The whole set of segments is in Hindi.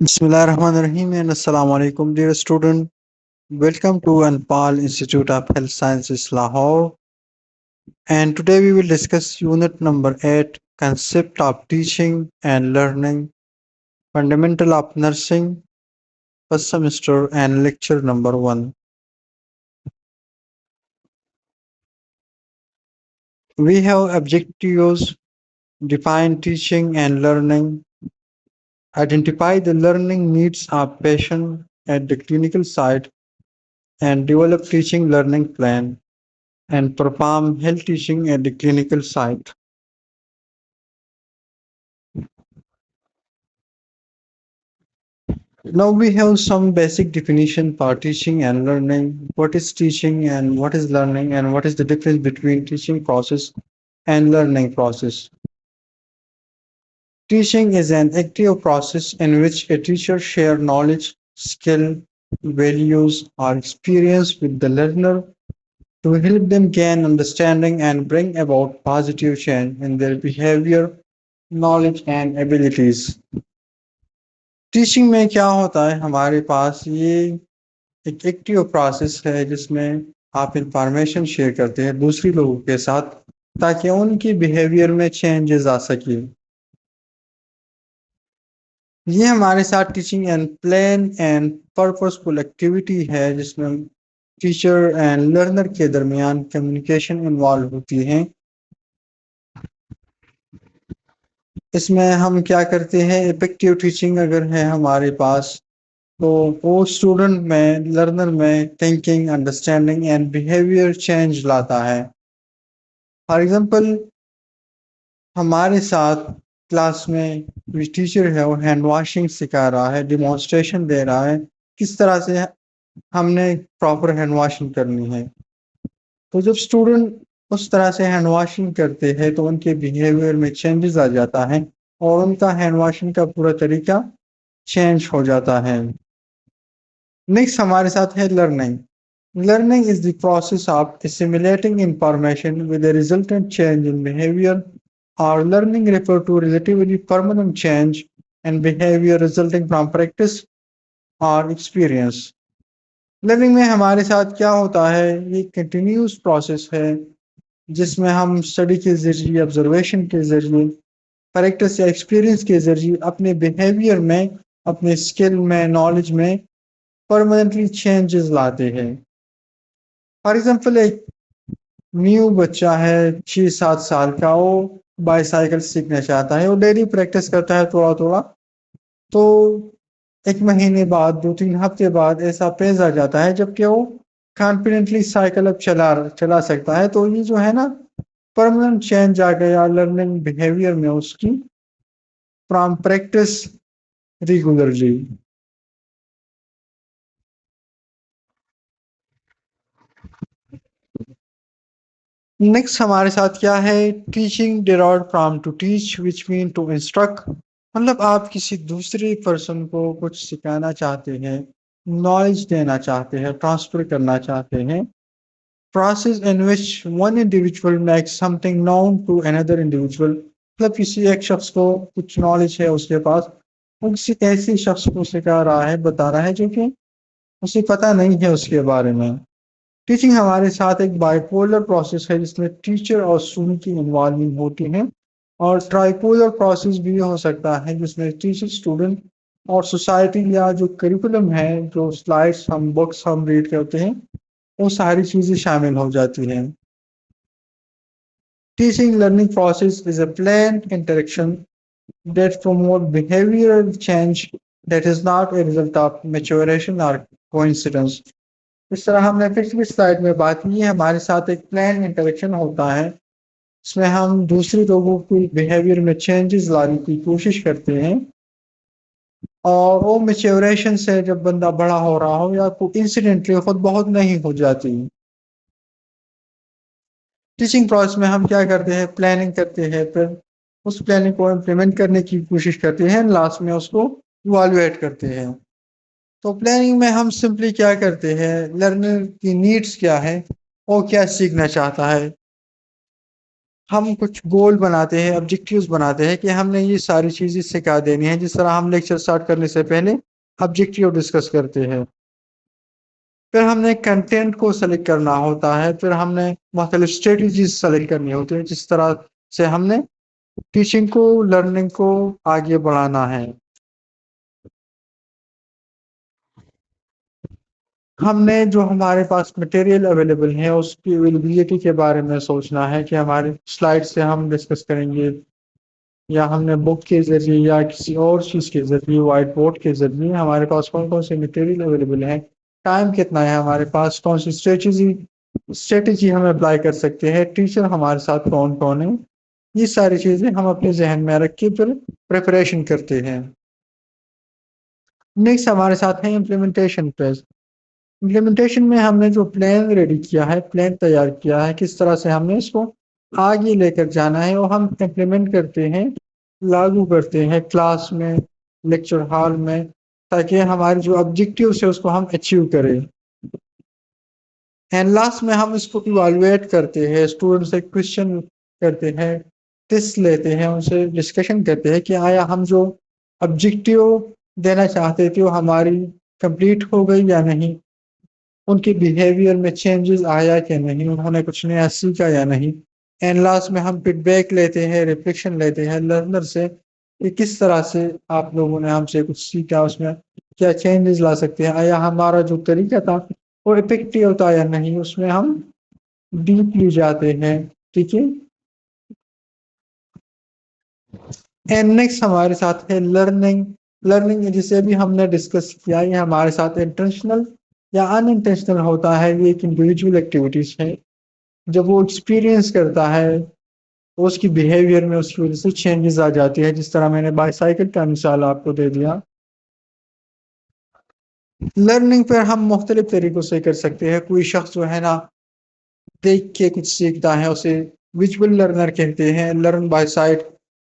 Bismillahirrahmanirrahim and Assalamu alaikum dear student. Welcome to Anpal Institute of Health Sciences Lahore, and today we will discuss unit number 8, concept of teaching and learning, fundamental of nursing, first semester, and lecture number 1. We have objectives: define teaching and learning, identify the learning needs of patient at the clinical site, and develop teaching learning plan and perform health teaching at the clinical site. Now we have some basic definition for teaching and learning. What is teaching and what is learning, and what is the difference between teaching process and learning process? Teaching is an active process in which a teacher shares knowledge, skill, values, or experience with the learner to help them gain understanding and bring about positive change in their behavior, knowledge, and abilities. Teaching में क्या होता है हमारे पास ये एक एक्टिव प्रोसेस है जिसमें आप इंफॉर्मेशन शेयर करते हैं दूसरी लोगों के साथ ताकि उनकी बिहेवियर में चेंजेस आ सके। ये हमारे साथ teaching and plan and purposeful activity है जिसमें टीचर एंड लर्नर के दरमियान कम्युनिकेशन इन्वॉल्व होती है। इसमें हम क्या करते हैं, इफेक्टिव टीचिंग अगर है हमारे पास तो वो स्टूडेंट में लर्नर में thinking understanding and behaviour change लाता है। फॉर एग्जांपल हमारे साथ क्लास में टीचर है वो हैंड वॉशिंग सिखा रहा है, डिमॉन्स्ट्रेशन दे रहा है किस तरह से हमने प्रॉपर हैंड वॉशिंग करनी है। तो जब स्टूडेंट उस तरह से हैंड वॉशिंग करते हैं तो उनके बिहेवियर में चेंजेस आ जाता है और उनका हैंड वॉशिंग का पूरा तरीका चेंज हो जाता है। नेक्स्ट हमारे साथ है learning. Learning is the process of assimilating information with a resultant change in behavior, or learning refer to relatively permanent change in behavior resulting from practice और experience। लर्निंग में हमारे साथ क्या होता है, ये कंटिन्यूस प्रोसेस है जिसमें हम स्टडी के जरिए, ऑब्जर्वेशन के जरिए, प्रैक्टिस या एक्सपीरियंस के जरिए अपने बिहेवियर में, अपने स्किल में, नॉलेज में परमानेंटली चेंजेस लाते हैं। फॉर एग्जाम्पल एक न्यू बच्चा है 6-7 साल का, वो बाईसाइकिल सीखना चाहता है, वो डेली प्रैक्टिस करता है थोड़ा थोड़ा, तो 1 महीने बाद, 2-3 हफ्ते बाद ऐसा पेज आ जाता है जबकि वो कॉन्फिडेंटली साइकिल अब चला चला सकता है। तो ये जो है ना, परमानेंट चेंज आ गया लर्निंग बिहेवियर में उसकी, फ्रॉम प्रैक्टिस रेगुलरली। नेक्स्ट हमारे साथ क्या है, teaching derived from to teach which mean to instruct. मतलब आप किसी दूसरे पर्सन को कुछ सिखाना चाहते हैं, नॉलेज देना चाहते हैं, ट्रांसफर करना चाहते हैं। Process in which one individual makes something known to another individual. मतलब किसी एक शख्स को कुछ नॉलेज है उसके पास, वो किसी ऐसे शख्स को सिखा रहा है, बता रहा है जो कि उसे पता नहीं है उसके बारे में। टीचिंग हमारे साथ एक बाइपोलर प्रोसेस है जिसमें टीचर और स्टूडेंट की इन्वॉल्वमेंट होती है, और ट्राइपोलर प्रोसेस भी हो सकता है जिसमें टीचर, स्टूडेंट और सोसाइटी या जो करिकुलम है, जो स्लाइड्स हम बुक्स हम रीड करते हैं, वो सारी चीज़ें शामिल हो जाती हैं। Teaching learning process is a planned interaction that promote behavioral change that is not a result of maturation or coincidence। इस तरह हमने पिछली स्लाइड में बात की है, हमारे साथ एक प्लान इंटरेक्शन होता है इसमें हम दूसरे लोगों की बिहेवियर में चेंजेस लाने की कोशिश करते हैं, और वो मेच्योरेशन से जब बंदा बड़ा हो रहा हो या कोई इंसिडेंटली खुद बहुत नहीं हो जाती। टीचिंग प्रोसेस में हम क्या करते हैं, प्लानिंग करते हैं, फिर उस प्लानिंग को इम्प्लीमेंट करने की कोशिश करते हैं, लास्ट में उसको इवालुएट करते हैं। तो प्लानिंग में हम सिंपली क्या करते हैं, लर्नर की नीड्स क्या है, वो क्या सीखना चाहता है, हम कुछ गोल बनाते हैं, ऑब्जेक्टिव्स बनाते हैं कि हमने ये सारी चीज़ें सिखा देनी है। जिस तरह हम लेक्चर स्टार्ट करने से पहले ऑब्जेक्टिव डिस्कस करते हैं, फिर हमने कंटेंट को सेलेक्ट करना होता है, फिर हमने मुख्तलिफ स्ट्रेटजीज सेलेक्ट करनी होती है जिस तरह से हमने टीचिंग को, लर्निंग को आगे बढ़ाना है। हमने जो हमारे पास मटेरियल अवेलेबल है उसकी अवेलेबिलिटी के बारे में सोचना है कि हमारे स्लाइड से हम डिस्कस करेंगे, या हमने बुक के ज़रिए या किसी और चीज़ के ज़रिए, वाइट बोर्ड के ज़रिए हमारे पास कौन कौन से मटेरियल अवेलेबल है, टाइम कितना है हमारे पास, कौन सी स्ट्रेटजी हम अप्लाई कर सकते हैं, टीचर हमारे साथ कौन कौन है। ये सारी चीज़ें हम अपने जहन में रख के फिर प्रिपरेशन करते हैं। नेक्स्ट हमारे साथ है इम्प्लीमेंटेशन फेज। इम्प्लीमेंटेशन में हमने जो प्लान रेडी किया है, प्लान तैयार किया है, किस तरह से हमने इसको आगे लेकर जाना है, और हम इम्प्लीमेंट करते हैं, लागू करते हैं क्लास में, लेक्चर हॉल में, ताकि हमारे जो ऑब्जेक्टिव है उसको हम अचीव करें। एंड लास्ट में हम इसको इवालुएट करते हैं, स्टूडेंट से क्वेश्चन करते हैं, टेस्ट लेते हैं, उनसे डिस्कशन करते हैं कि आया हम जो ऑब्जेक्टिव देना चाहते थे वो हमारी कंप्लीट हो गई या नहीं, उनके बिहेवियर में चेंजेस आया कि नहीं, उन्होंने कुछ नया सीखा या नहीं। एंड लास्ट में हम फीडबैक लेते हैं, रिफ्लेक्शन लेते हैं लर्नर से कि किस तरह से आप लोगों ने हमसे कुछ सीखा, उसमें क्या चेंजेस ला सकते हैं, आया हमारा जो तरीका था वो इफेक्टिव था या नहीं, उसमें हम डीपली जाते हैं। ठीक है। एंड नेक्स्ट हमारे साथ है लर्निंग। लर्निंग जिसे भी हमने डिस्कस किया, ये हमारे साथ इंटेंशनल या अनइंटेंशनल होता है, ये एक इंडिविजुअल एक्टिविटीज है। जब वो एक्सपीरियंस करता है तो उसकी बिहेवियर में उसकी वजह से चेंजेस आ जाती है, जिस तरह मैंने बाईसाइकिल का मिसाल आपको दे दिया। लर्निंग पर हम मुख्तलिफ तरीकों से कर सकते हैं। कोई शख्स जो है ना देख के कुछ सीखता है, उसे विजुअल लर्नर कहते हैं, लर्न बाय साइट।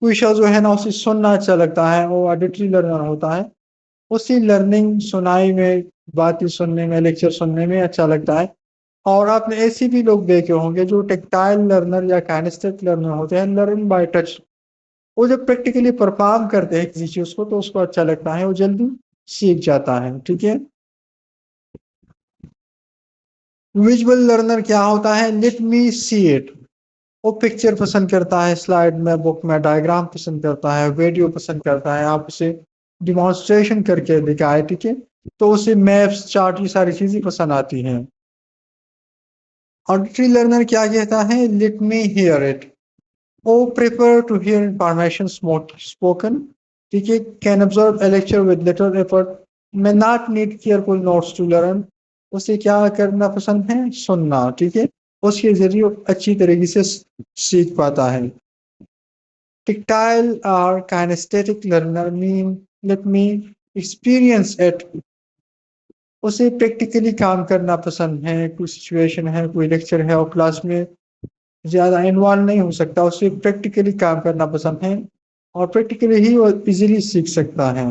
कोई शख्स जो है ना उसे सुनना अच्छा लगता है, वो ऑडिटरी लर्नर होता है, उसी लर्निंग सुनाई में, बातें सुनने में, लेक्चर सुनने में अच्छा लगता है। और आपने ऐसे भी लोग देखे होंगे जो टेक्टाइल लर्नर या काइनेस्टेटिक लर्नर होते हैं, लर्न बाय टच। वो जब प्रैक्टिकली परफॉर्म करते हैं किसी चीज को तो उसको अच्छा लगता है, वो जल्दी सीख जाता है। ठीक है। विजुअल लर्नर क्या होता है? Let me see it. वो पिक्चर पसंद करता है, स्लाइड में, बुक में, डायग्राम पसंद करता है, वीडियो पसंद करता है, आप उसे डिमॉन्स्ट्रेशन करके दिखाए। ठीक है। तो उसे मैप्स, चार्ट, ये सारी चीजें पसंद आती हैं। ऑडिटरी लर्नर क्या कहता है? Let me hear it. Oh prefer to hear information spoken. ठीक है। Can observe a lecture with little effort, may not need careful notes to learn। उसे क्या करना पसंद है? सुनना। ठीक है। उसके जरिए वो अच्छी तरीके से सीख पाता है। Tactile or kinesthetic learner mean let me experience it। उसे प्रैक्टिकली काम करना पसंद है। कोई सिचुएशन है, कोई लेक्चर है और क्लास में ज़्यादा इन्वॉल्व नहीं हो सकता, उसे प्रैक्टिकली काम करना पसंद है, और प्रैक्टिकली ही वो इजीली सीख सकता है।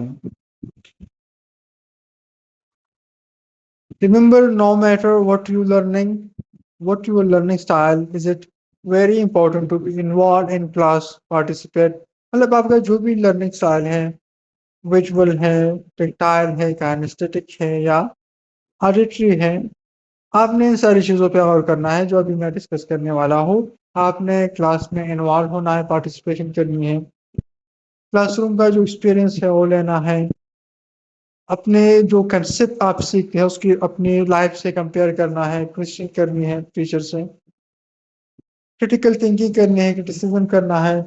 Remember, no matter what your learning style is, it very important to be involved in class, participate। मतलब आपका जो भी लर्निंग स्टाइल है, विजुअल है, टेक्टाइल है, काइनेस्थेटिक है, या ऑडिटरी है, आपने इन सारी चीज़ों पे गौर करना है जो अभी मैं डिस्कस करने वाला हूँ। आपने क्लास में इन्वॉल्व होना है, पार्टिसिपेशन करनी है, क्लासरूम का जो एक्सपीरियंस है वो लेना है, अपने जो कंसेप्ट आप सीखते हैं उसकी अपनी लाइफ से कंपेयर करना है, क्वेश्चन करनी है टीचर से, क्रिटिकल थिंकिंग करनी है, क्रिटिसिज्म करना है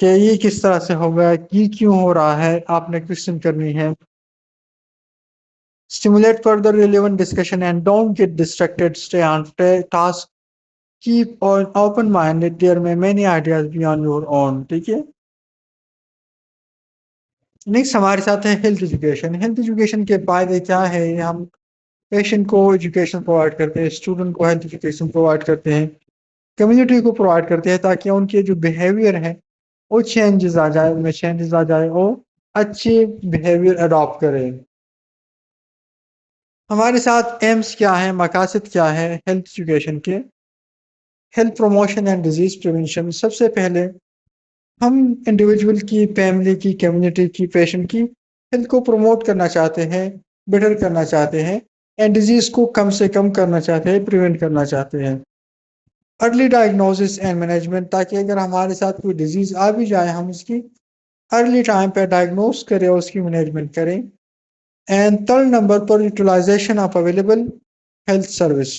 कि ये किस तरह से हो गया, ये क्यों हो रहा है, आपने क्वेश्चन करनी है। Stimulate further relevant discussion and don't get distracted. Stay on task. Keep on open-minded. There may many ideas beyond your own। ठीक है। नेक्स्ट हमारे साथ है हेल्थ एजुकेशन। हेल्थ एजुकेशन के फायदे क्या है? हम पेशेंट को एजुकेशन प्रोवाइड करते हैं, स्टूडेंट को हेल्थ एजुकेशन प्रोवाइड करते हैं, कम्युनिटी को प्रोवाइड करते हैं, ताकि उनके जो बिहेवियर है वो चेंजेस आ जाए, उनमें चेंजेस आ जाए और अच्छे बिहेवियर अडॉप्ट करें। हमारे साथ एम्स क्या है, मकासद क्या है हेल्थ एजुकेशन के? Health promotion and disease prevention. सबसे पहले हम इंडिविजुअल की, फैमिली की, कम्युनिटी की, पेशेंट की हेल्थ को प्रमोट करना चाहते हैं, बेटर करना चाहते हैं एंड डिजीज को कम से कम करना चाहते हैं, प्रिवेंट करना चाहते हैं। अर्ली डायग्नोसिस एंड मैनेजमेंट, ताकि अगर हमारे साथ कोई डिजीज आ भी जाए हम उसकी अर्ली टाइम पे डायग्नोस करें और उसकी मैनेजमेंट करें। एंड थर्ड नंबर पर utilisation of available health service.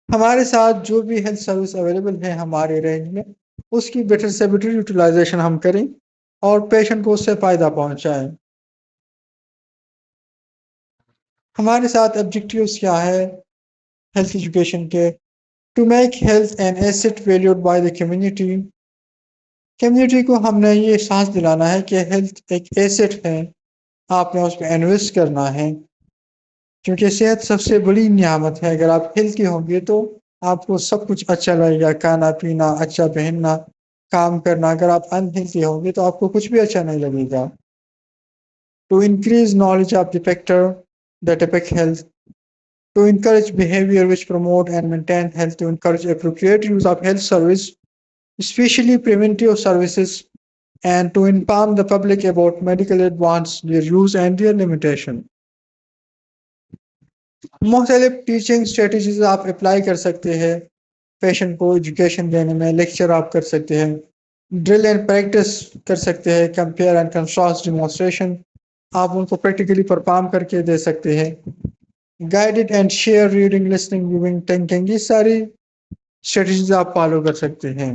हमारे साथ जो भी हेल्थ सर्विस अवेलेबल है हमारे रेंज में, उसकी बेटर से बेटर यूटिलाइजेशन हम करें और पेशेंट को उससे फ़ायदा पहुंचाएं। हमारे साथ ऑब्जेक्टिव्स क्या है हेल्थ एजुकेशन के? To make health an asset valued by the community. Community को हमने ये एहसास दिलाना है कि हेल्थ एक एसेट है, आपने उस पर इन्वेस्ट करना है, क्योंकि सेहत सबसे बड़ी नियामत है। अगर आप हेल्थी होंगे तो आपको सब कुछ अच्छा लगेगा, खाना पीना, अच्छा पहनना, काम करना। अगर आप अनहेल्थी होंगे तो आपको कुछ भी अच्छा नहीं लगेगा। To increase knowledge of the factor that affect health, to encourage behavior which promote and maintain health, to encourage appropriate use of health service, especially preventive services, and to inform the public about medical advance, their use and their limitation। मुख्तलिफ टीचिंग स्ट्रेटजीज आप अप्लाई कर सकते हैं पेशेंट को एजुकेशन देने में। लेक्चर आप कर सकते हैं, ड्रिल एंड प्रैक्टिस कर सकते हैं, कंपेयर एंड कंट्रास्ट डिमॉन्स्ट्रेशन आप उनको प्रैक्टिकली परफॉर्म करके दे सकते हैं। Guided and share reading, listening, viewing, thinking, ये सारी स्ट्रेटजीज आप फॉलो कर सकते हैं।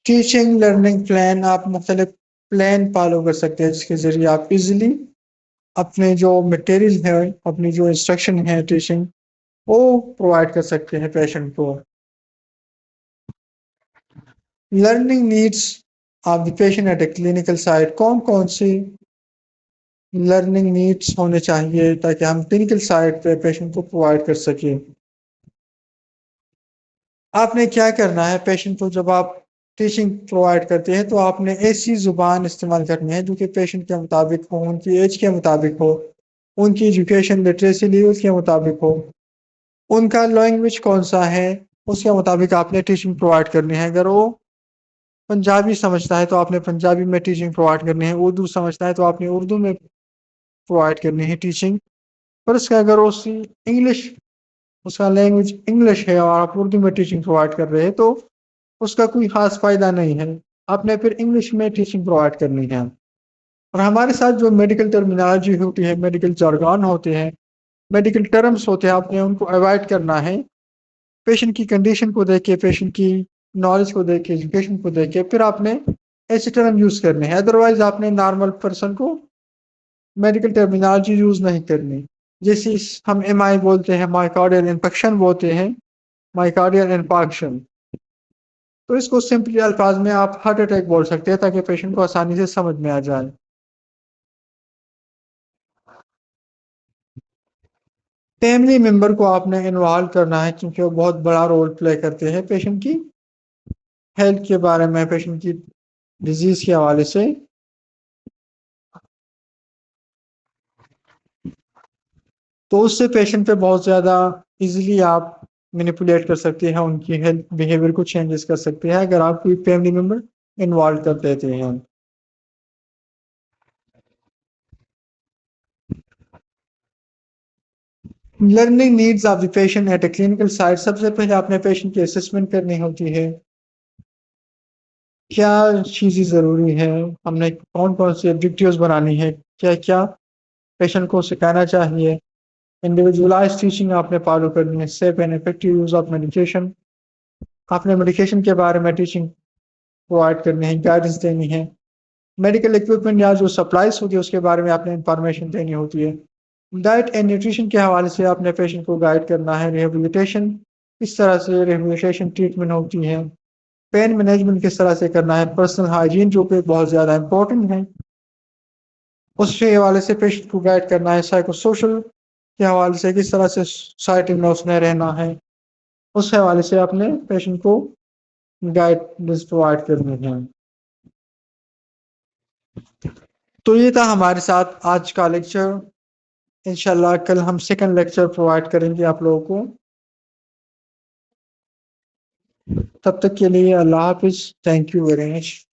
टीचिंग लर्निंग प्लान, आप मुख्तलिफ प्लान फॉलो कर सकते हैं जिसके ज़रिए आप इजीली अपने जो मटेरियल है, अपनी जो इंस्ट्रक्शन है टीचिंग, वो प्रोवाइड कर सकते हैं पेशेंट को। Learning needs of the patient at a clinical site, कौन कौन सी लर्निंग नीड्स होने चाहिए ताकि हम क्लिनिकल साइट पे पेशेंट को प्रोवाइड कर सकें। आपने क्या करना है पेशेंट को, जब आप टीचिंग प्रोवाइड करते हैं तो आपने ऐसी ज़ुबान इस्तेमाल करनी है जो कि पेशेंट के मुताबिक हो, उनकी एज के मुताबिक हो, उनकी एजुकेशन लिटरेसी लेवल के मुताबिक हो, उनका लैंग्वेज कौन सा है उसके मुताबिक आपने टीचिंग प्रोवाइड करनी है। अगर वो पंजाबी समझता है तो आपने पंजाबी में टीचिंग प्रोवाइड करनी है, उर्दू समझता है तो आपने उर्दू में प्रोवाइड करनी है टीचिंग। पर उसका अगर उसी इंग्लिश, उसका लैंग्वेज इंग्लिश है और आप उर्दू में टीचिंग प्रोवाइड कर रहे हैं तो उसका कोई खास फायदा नहीं है। आपने फिर इंग्लिश में टीचिंग प्रोवाइड करनी है। और हमारे साथ जो मेडिकल टर्मिनोलॉजी होती है, मेडिकल jargon होते हैं, मेडिकल टर्म्स होते हैं, आपने उनको अवॉइड करना है। पेशेंट की कंडीशन को देख के, पेशेंट की नॉलेज को देख के, एजुकेशन को देख के फिर आपने ऐसे टर्म यूज करने हैं। अदरवाइज आपने नॉर्मल पर्सन को मेडिकल टर्मिनोलॉजी यूज नहीं करनी। जैसे हम MI बोलते हैं, माइकार्डियल इन्फेक्शन बोलते हैं, माइकार्डियल इन्फार्क्शन, तो इसको सिंपली अल्फाज में आप हार्ट अटैक बोल सकते हैं ताकि पेशेंट को आसानी से समझ में आ जाए। फैमिली मेंबर को आपने इन्वॉल्व करना है क्योंकि वो बहुत बड़ा रोल प्ले करते हैं पेशेंट की हेल्थ के बारे में, पेशेंट की डिजीज के हवाले से। तो उससे पेशेंट पे बहुत ज़्यादा इजीली आप मैनिपुलेट कर सकते हैं, उनकी हेल्थ बिहेवियर को चेंजेस कर सकते हैं अगर आप कोई फैमिली मेंबर इन्वॉल्व कर देते हैं। Learning needs of the patient at a clinical site, सबसे पहले आपने पेशेंट की असेसमेंट करनी होती है। क्या चीज़ें ज़रूरी है, हमने कौन कौन सी ऑब्जेक्टिव्स बनानी है, क्या क्या पेशेंट को सिखाना चाहिए। इंडिविजुअलाइज टीचिंग आपने फॉलो करनी है। Safe and effective use of medication, आपने मेडिकेशन के बारे में टीचिंग प्रोवाइड करनी है, गाइडेंस देनी है। मेडिकल इक्विपमेंट या जो सप्लाईज होती है उसके बारे में आपने इंफॉर्मेशन देनी होती है। डाइट एंड न्यूट्रिशन के हवाले से आपने पेशेंट को गाइड करना है। रिहेबिलिटेशन, किस तरह से रिहेबिलिटेशन ट्रीटमेंट होती है। पेन मैनेजमेंट किस तरह से करना है। पर्सनल हाइजीन जो कि बहुत ज़्यादा इंपॉर्टेंट है, उसके हवाले से पेशेंट को गाइड करना है। साइको सोशल के हवाले से किस तरह से सोसाइटी में उसने रहना है, उस हवाले से आपने पेशेंट को गाइडेंस प्रोवाइड करनी है। तो ये था हमारे साथ आज का लेक्चर। इंशाल्लाह कल हम सेकंड लेक्चर प्रोवाइड करेंगे आप लोगों को। तब तक के लिए अल्लाह हाफिज। Thank you very much.